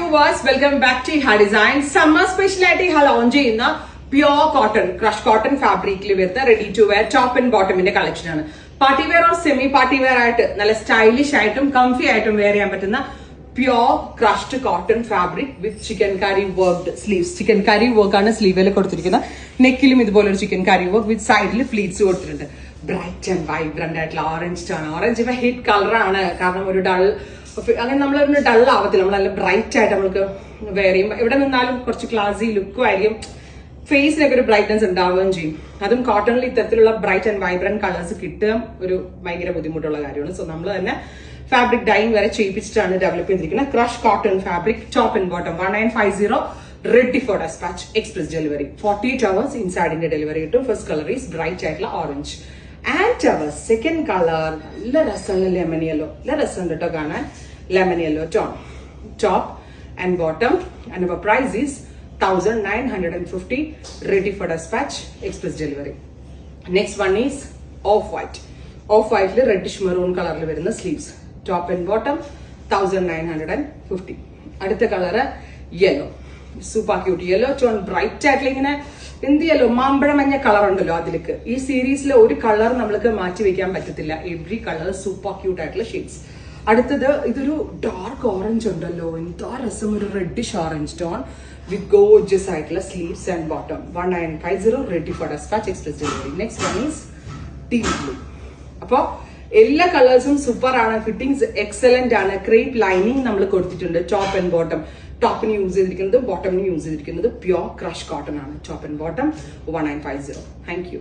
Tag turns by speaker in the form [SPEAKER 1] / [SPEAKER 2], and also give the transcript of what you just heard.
[SPEAKER 1] viewers, welcome back to Iha Design. Summer speciality Iha launch ചെയ്യുന്ന pure cotton, crushed cotton fabric വരുന്ന ready to wear top and bottom ന്റെ collection ആണ്. Party wear or semi party wear ആയിട്ട് നല്ല stylish ആയിട്ടും comfy ആയിട്ടും wear ചെയ്യാൻ പറ്റുന്ന pure crushed cotton fabric with chikankari worked sleeves. Chikankari work ആണ് സ്ലീവിൽ കൊടുത്തിരിക്കുന്നത്. നെക്കിലും ഇതുപോലെ ഒരു chikankari work with സൈഡിൽ ഫ്ലീറ്റ്സ് കൊടുത്തിട്ടുണ്ട്. ബ്രൈറ്റ് ആൻഡ് വൈബ്രന്റ് ആയിട്ടുള്ള ഓറഞ്ച് ആണ്. ഓറഞ്ച് ഇപ്പൊ ഹിറ്റ് കളർ ആണ്, കാരണം ഒരു ഡൾ അങ്ങനെ നമ്മളൊരു ഡൾ ആവത്തില്ല, നമ്മൾ നല്ല ബ്രൈറ്റ് ആയിട്ട് നമ്മൾക്ക് വെയർ ചെയ്യും. എവിടെ നിന്നാലും കുറച്ച് ക്ലാസി ലുക്കും ആയിരിക്കും, ഫേസിനൊക്കെ ഒരു ബ്രൈറ്റ്നസ് ഉണ്ടാവുകയും ചെയ്യും. അതും കോട്ടണിൽ ഇത്തരത്തിലുള്ള ബ്രൈറ്റ് ആൻഡ് വൈബ്രന്റ് കളേഴ്സ് കിട്ടുക ഒരു ഭയങ്കര ബുദ്ധിമുട്ടുള്ള കാര്യമാണ്. സോ നമ്മൾ തന്നെ ഫാബ്രിക് ഡൈയിങ് വരെ ചെയ്യിപ്പിച്ചിട്ടാണ് ഡെവലപ്പ് ചെയ്തിരിക്കുന്നത്. Crush cotton fabric top and bottom 1950 ready for dispatch, express delivery. 48 hours inside in the delivery to first color is bright ആയിട്ടുള്ള orange. And our second color നല്ല രസമുള്ള ലെമൺ യെല്ലോ. നല്ല രസമുണ്ട് കേട്ടോ കാണാൻ. Lemon yellow tone, top and bottom. And our price is 1950, ready for dispatch, express delivery. Next one is off white. Off white le reddish maroon കളറിൽ വരുന്ന sleeves, top and bottom 1950. അടുത്ത colour yellow, super cute yellow tone, bright ആയിട്ടുള്ള ഇങ്ങനെ എന്ത് yellow, മാമ്പഴ മഞ്ഞ colour ഉണ്ടല്ലോ അതിലേക്ക്. ഈ സീരീസിലെ ഒരു കളർ നമ്മൾക്ക് മാറ്റി വെക്കാൻ പറ്റത്തില്ല. എവ്രി കളർ സൂപ്പർ ക്യൂട്ട് ആയിട്ടുള്ള ഷെയ്ഡ്സ്. അടുത്തത് ഇതൊരു ഡാർക്ക് ഓറഞ്ച് ഉണ്ടല്ലോ, എന്താ രസം, ഒരു reddish orange tone with gorgeous ആയിട്ടുള്ള sleeves and bottom 1950, ready for dispatch, express delivery. Next one is deep blue. അപ്പോ എല്ലാ കളേഴ്സും സൂപ്പർ ആണ്, ഫിറ്റിംഗ്സ് എക്സലന്റ് ആണ്. ക്രേപ്പ് ലൈനിങ് നമ്മൾ കൊടുത്തിട്ടുണ്ട് ടോപ്പ് ആൻഡ് ബോട്ടം. ടോപ്പിന് യൂസ് ചെയ്തിരിക്കുന്നത്, ബോട്ടമിന് യൂസ് ചെയ്തിരിക്കുന്നത് പ്യോർ ക്രഷ് കോട്ടൺ ആണ്. Top and bottom 1950. Thank you.